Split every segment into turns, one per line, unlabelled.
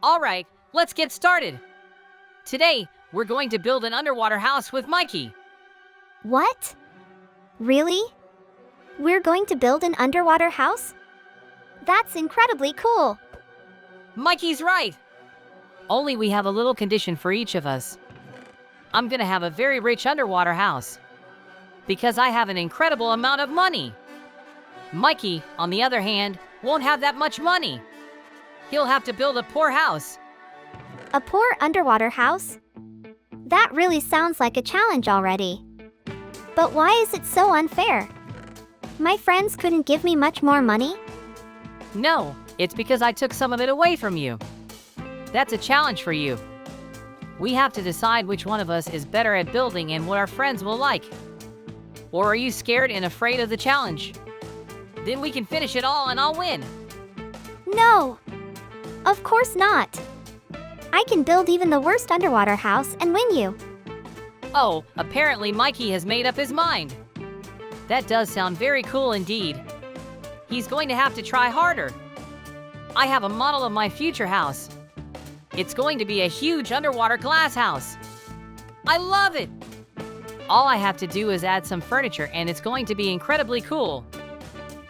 All right, let's get started. Today, we're going to build an underwater house with Mikey.
What? Really? We're going to build an underwater house? That's incredibly cool.
Mikey's right. Only we have a little condition for each of us. I'm gonna have a very rich underwater house because I have an incredible amount of money. Mikey, on the other hand, won't have that much money. He'll have to build a poor house.
A poor underwater house? That really sounds like a challenge already. But why is it so unfair? My friends couldn't give me much more money?
No, it's because I took some of it away from you. That's a challenge for you. We have to decide which one of us is better at building and what our friends will like. Or are you scared and afraid of the challenge? Then we can finish it all and I'll win.
No! Of course not. I can build even the worst underwater house and win you.
Oh, apparently Mikey has made up his mind. That does sound very cool indeed. He's going to have to try harder. I have a model of my future house. It's going to be a huge underwater glass house. I love it! All I have to do is add some furniture and it's going to be incredibly cool.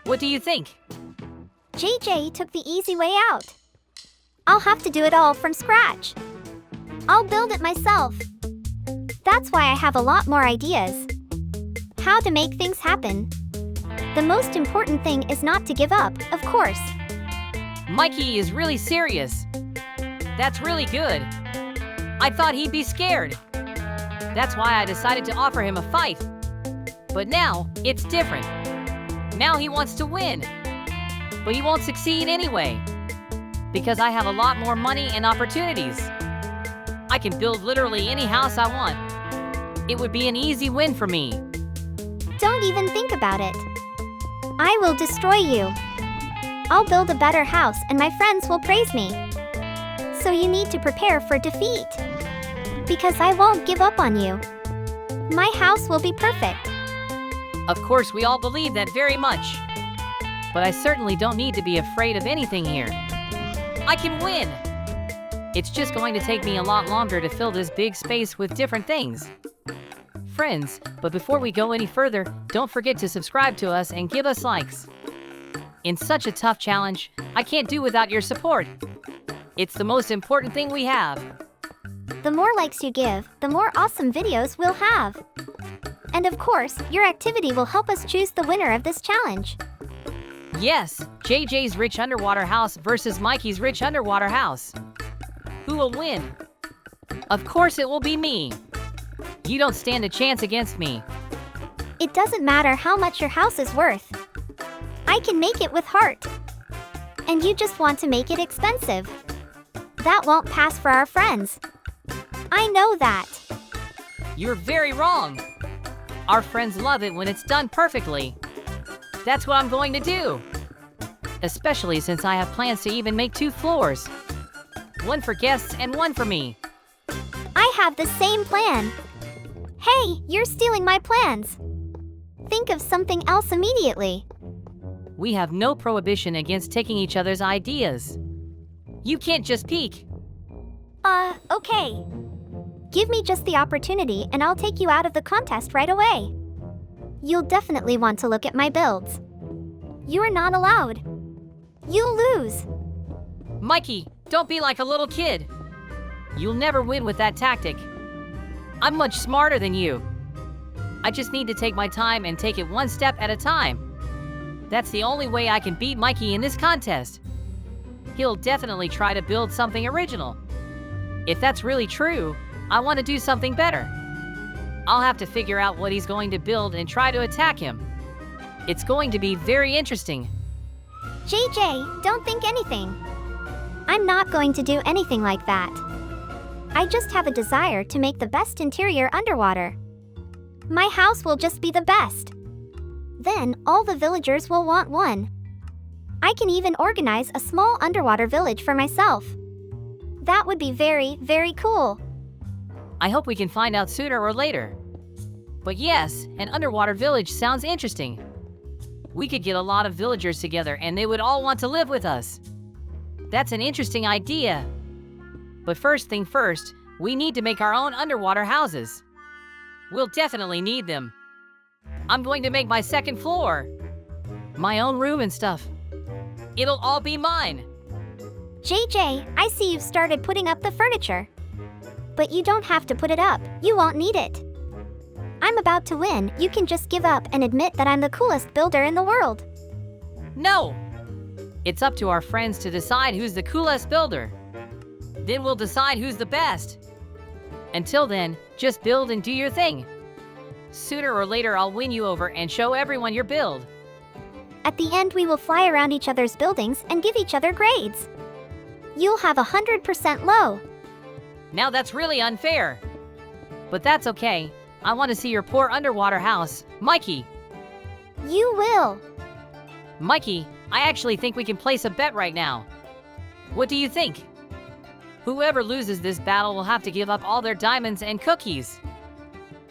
What do you think?
JJ took the easy way out. I'll have to do it all from scratch. I'll build it myself. That's why I have a lot more ideas. How to make things happen. The most important thing is not to give up, of course.
Mikey is really serious. That's really good. I thought he'd be scared. That's why I decided to offer him a fight. But now, it's different. Now he wants to win. But he won't succeed anyway. Because I have a lot more money and opportunities. I can build literally any house I want. It would be an easy win for me.
Don't even think about it. I will destroy you. I'll build a better house and my friends will praise me. So you need to prepare for defeat. Because I won't give up on you. My house will be perfect.
Of course, we all believe that very much. But I certainly don't need to be afraid of anything here. I can win! It's just going to take me a lot longer to fill this big space with different things. Friends, but before we go any further, don't forget to subscribe to us and give us likes. In such a tough challenge, I can't do without your support. It's the most important thing we have.
The more likes you give, the more awesome videos we'll have. And of course, your activity will help us choose the winner of this challenge.
Yes, JJ's rich underwater house versus Mikey's rich underwater house. Who will win? Of course it will be me. You don't stand a chance against me.
It doesn't matter how much your house is worth. I can make it with heart. And you just want to make it expensive. That won't pass for our friends. I know that.
You're very wrong. Our friends love it when it's done perfectly. That's what I'm going to do. Especially since I have plans to even make 2 floors. One for guests and one for me.
I have the same plan. Hey, you're stealing my plans. Think of something else immediately.
We have no prohibition against taking each other's ideas. You can't just peek.
Okay. Give me just the opportunity and I'll take you out of the contest right away. You'll definitely want to look at my builds. You are not allowed. You'll lose.
Mikey, don't be like a little kid. You'll never win with that tactic. I'm much smarter than you. I just need to take my time and take it one step at a time. That's the only way I can beat Mikey in this contest. He'll definitely try to build something original. If that's really true, I want to do something better. I'll have to figure out what he's going to build and try to attack him. It's going to be very interesting.
JJ, don't think anything. I'm not going to do anything like that. I just have a desire to make the best interior underwater. My house will just be the best. Then, all the villagers will want one. I can even organize a small underwater village for myself. That would be very, very cool.
I hope we can find out sooner or later. But yes, an underwater village sounds interesting. We could get a lot of villagers together and they would all want to live with us. That's an interesting idea. But first thing first, we need to make our own underwater houses. We'll definitely need them. I'm going to make my second floor. My own room and stuff. It'll all be mine.
JJ, I see you've started putting up the furniture. But you don't have to put it up, you won't need it. I'm about to win, you can just give up and admit that I'm the coolest builder in the world.
No! It's up to our friends to decide who's the coolest builder. Then we'll decide who's the best. Until then, just build and do your thing. Sooner or later I'll win you over and show everyone your build.
At the end we will fly around each other's buildings and give each other grades. You'll have 100% low.
Now that's really unfair. But that's okay. I want to see your poor underwater house, Mikey.
You will.
Mikey, I actually think we can place a bet right now. What do you think? Whoever loses this battle will have to give up all their diamonds and cookies.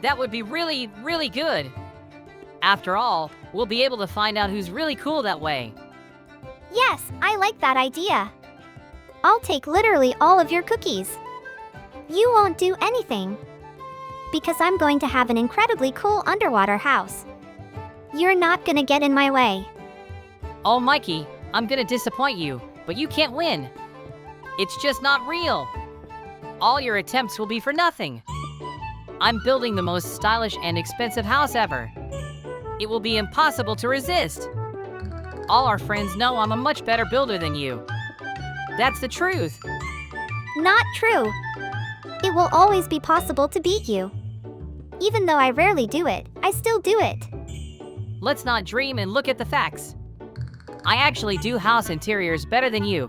That would be really, really good. After all, we'll be able to find out who's really cool that way.
Yes, I like that idea. I'll take literally all of your cookies. You won't do anything. Because I'm going to have an incredibly cool underwater house. You're not gonna get in my way.
Oh, Mikey, I'm gonna disappoint you, but you can't win. It's just not real. All your attempts will be for nothing. I'm building the most stylish and expensive house ever. It will be impossible to resist. All our friends know I'm a much better builder than you. That's the truth.
Not true. It will always be possible to beat you. Even though I rarely do it, I still do it.
Let's not dream and look at the facts. I actually do house interiors better than you.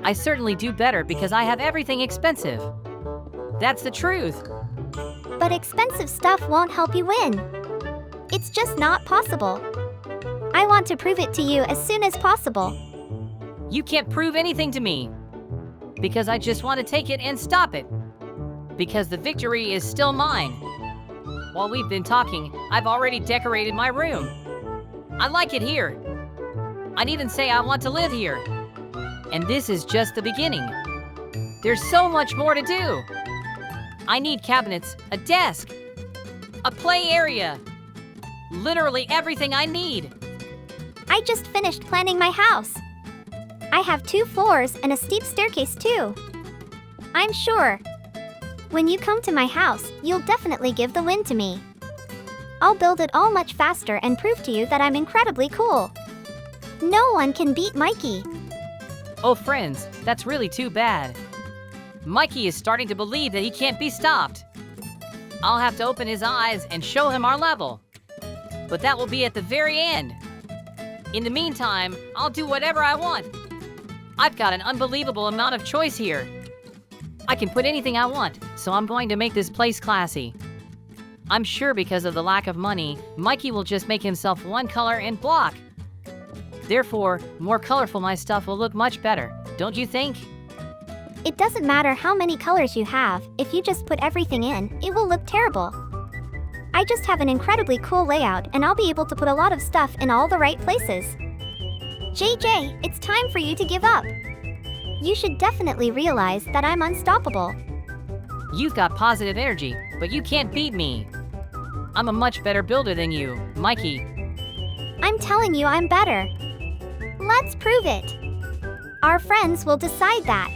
I certainly do better because I have everything expensive. That's the truth.
But expensive stuff won't help you win. It's just not possible. I want to prove it to you as soon as possible.
You can't prove anything to me. Because I just want to take it and stop it. Because the victory is still mine. While we've been talking, I've already decorated my room. I like it here. I'd even say I want to live here. And this is just the beginning. There's so much more to do. I need cabinets, a desk, a play area. Literally everything I need.
I just finished planning my house. I have 2 floors and a steep staircase too. I'm sure. When you come to my house, you'll definitely give the win to me. I'll build it all much faster and prove to you that I'm incredibly cool. No one can beat Mikey.
Oh friends, that's really too bad. Mikey is starting to believe that he can't be stopped. I'll have to open his eyes and show him our level. But that will be at the very end. In the meantime, I'll do whatever I want. I've got an unbelievable amount of choice here. I can put anything I want, so I'm going to make this place classy. I'm sure because of the lack of money, Mikey will just make himself one color and block. Therefore, more colorful my stuff will look much better, don't you think?
It doesn't matter how many colors you have, if you just put everything in, it will look terrible. I just have an incredibly cool layout and I'll be able to put a lot of stuff in all the right places. JJ, it's time for you to give up. You should definitely realize that I'm unstoppable.
You've got positive energy, but you can't beat me. I'm a much better builder than you, Mikey.
I'm telling you I'm better. Let's prove it. Our friends will decide that.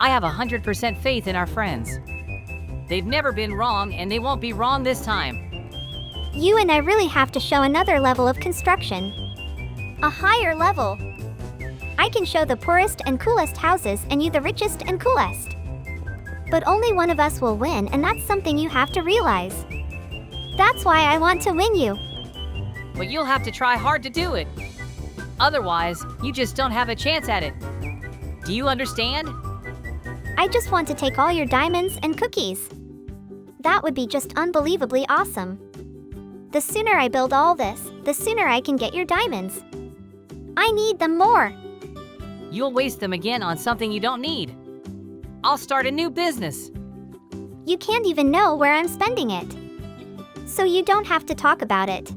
I have 100% faith in our friends. They've never been wrong and they won't be wrong this time.
You and I really have to show another level of construction. A higher level. I can show the poorest and coolest houses and you the richest and coolest. But only one of us will win, and that's something you have to realize. That's why I want to win you.
But you'll have to try hard to do it. Otherwise, you just don't have a chance at it. Do you understand?
I just want to take all your diamonds and cookies. That would be just unbelievably awesome. The sooner I build all this, the sooner I can get your diamonds. I need them more.
You'll waste them again on something you don't need. I'll start a new business.
You can't even know where I'm spending it. So you don't have to talk about it.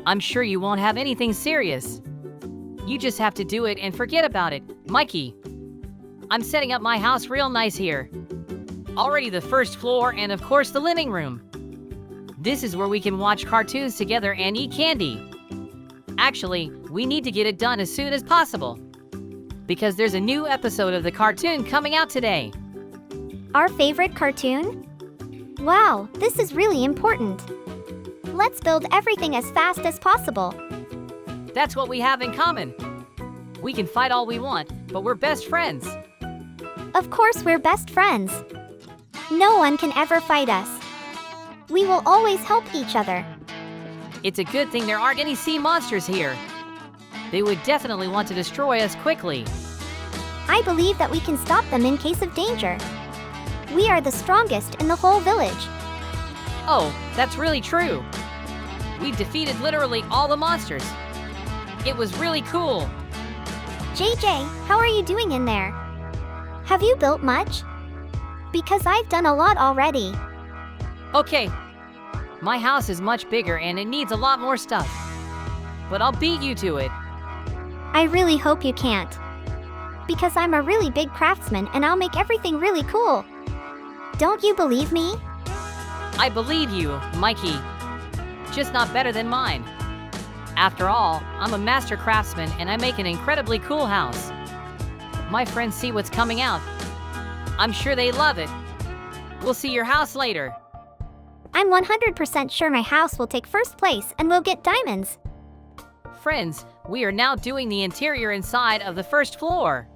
I'm sure you won't have anything serious. You just have to do it and forget about it, Mikey. I'm setting up my house real nice here. Already the first floor and of course the living room. This is where we can watch cartoons together and eat candy. Actually, we need to get it done as soon as possible, because there's a new episode of the cartoon coming out today.
Our favorite cartoon? Wow, this is really important. Let's build everything as fast as possible.
That's what we have in common. We can fight all we want, but we're best friends.
Of course we're best friends. No one can ever fight us. We will always help each other.
It's a good thing there aren't any sea monsters here. They would definitely want to destroy us quickly.
I believe that we can stop them in case of danger. We are the strongest in the whole village.
Oh, that's really true. We defeated literally all the monsters. It was really cool.
JJ, how are you doing in there? Have you built much? Because I've done a lot already.
Okay. My house is much bigger and it needs a lot more stuff. But I'll beat you to it.
I really hope you can't. Because I'm a really big craftsman and I'll make everything really cool. Don't you believe me?
I believe you, Mikey. Just not better than mine. After all, I'm a master craftsman and I make an incredibly cool house. My friends see what's coming out. I'm sure they love it. We'll see your house later.
I'm 100% sure my house will take first place and we'll get diamonds.
Friends, we are now doing the interior inside of the first floor.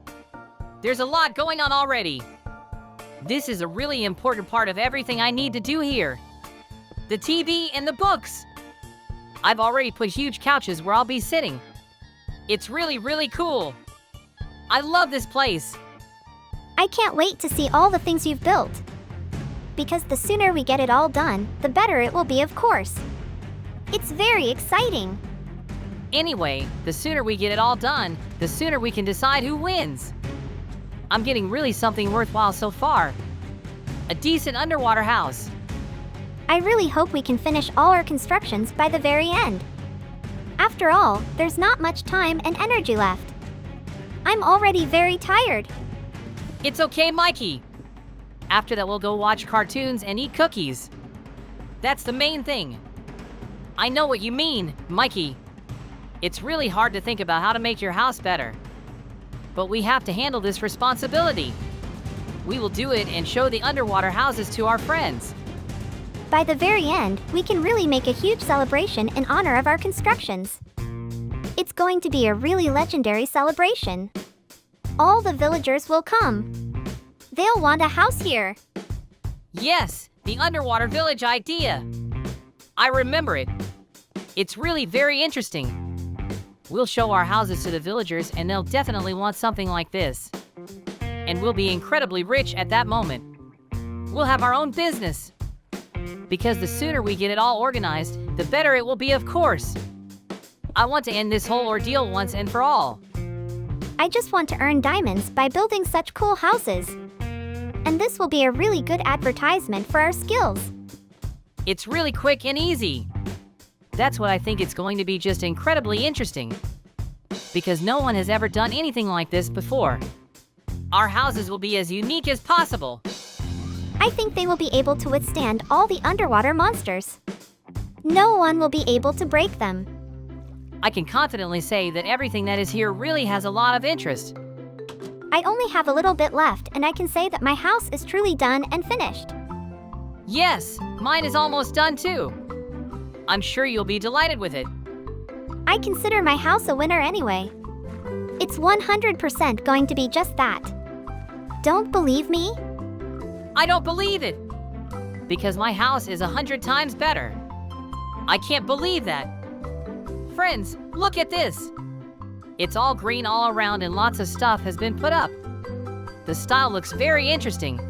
There's a lot going on already. This is a really important part of everything I need to do here. The TV and the books. I've already put huge couches where I'll be sitting. It's really, really cool. I love this place.
I can't wait to see all the things you've built. Because the sooner we get it all done, the better it will be, of course. It's very exciting.
Anyway, the sooner we get it all done, the sooner we can decide who wins. I'm getting really something worthwhile so far. A decent underwater house.
I really hope we can finish all our constructions by the very end. After all, there's not much time and energy left. I'm already very tired.
It's okay, Mikey. After that, we'll go watch cartoons and eat cookies. That's the main thing. I know what you mean, Mikey. It's really hard to think about how to make your house better. But we have to handle this responsibility. We will do it and show the underwater houses to our friends.
By the very end, we can really make a huge celebration in honor of our constructions. It's going to be a really legendary celebration. All the villagers will come. They'll want a house here.
Yes, the underwater village idea. I remember it. It's really very interesting. We'll show our houses to the villagers and they'll definitely want something like this. And we'll be incredibly rich at that moment. We'll have our own business. Because the sooner we get it all organized, the better it will be, of course. I want to end this whole ordeal once and for all.
I just want to earn diamonds by building such cool houses. And this will be a really good advertisement for our skills.
It's really quick and easy. That's what I think it's going to be, just incredibly interesting. Because no one has ever done anything like this before. Our houses will be as unique as possible.
I think they will be able to withstand all the underwater monsters. No one will be able to break them.
I can confidently say that everything that is here really has a lot of interest.
I only have a little bit left and I can say that my house is truly done and finished.
Yes, mine is almost done too. I'm sure you'll be delighted with it.
I consider my house a winner anyway. It's 100% going to be just that. Don't believe me?
I don't believe it. Because my house is 100 times better. I can't believe that. Friends, look at this. It's all green all around and lots of stuff has been put up. The style looks very interesting.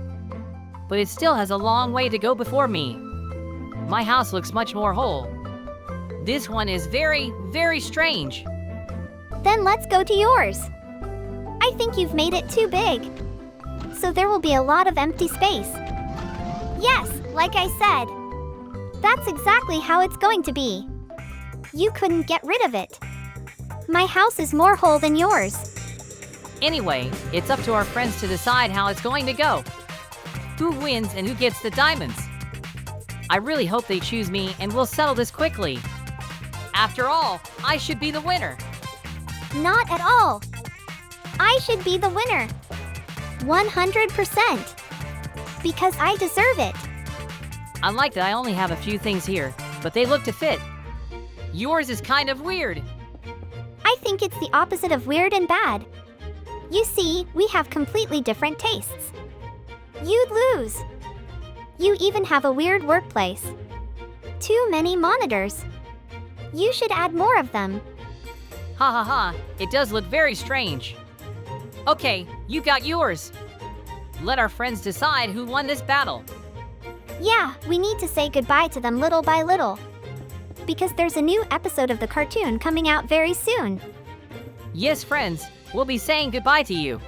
But it still has a long way to go before me. My house looks much more whole. This one is very, very strange.
Then let's go to yours. I think you've made it too big. So there will be a lot of empty space. Yes, like I said. That's exactly how it's going to be. You couldn't get rid of it. My house is more whole than yours.
Anyway, it's up to our friends to decide how it's going to go. Who wins and who gets the diamonds? I really hope they choose me and we'll settle this quickly. After all, I should be the winner.
Not at all. I should be the winner. 100%. Because I deserve it.
I like that I only have a few things here, but they look to fit. Yours is kind of weird.
I think it's the opposite of weird and bad. You see, we have completely different tastes. You'd lose. You even have a weird workplace. Too many monitors. You should add more of them.
Ha ha ha, it does look very strange. Okay, you got yours. Let our friends decide who won this battle.
Yeah, we need to say goodbye to them little by little. Because there's a new episode of the cartoon coming out very soon.
Yes, friends, we'll be saying goodbye to you.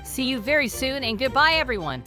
See you very soon and goodbye, everyone.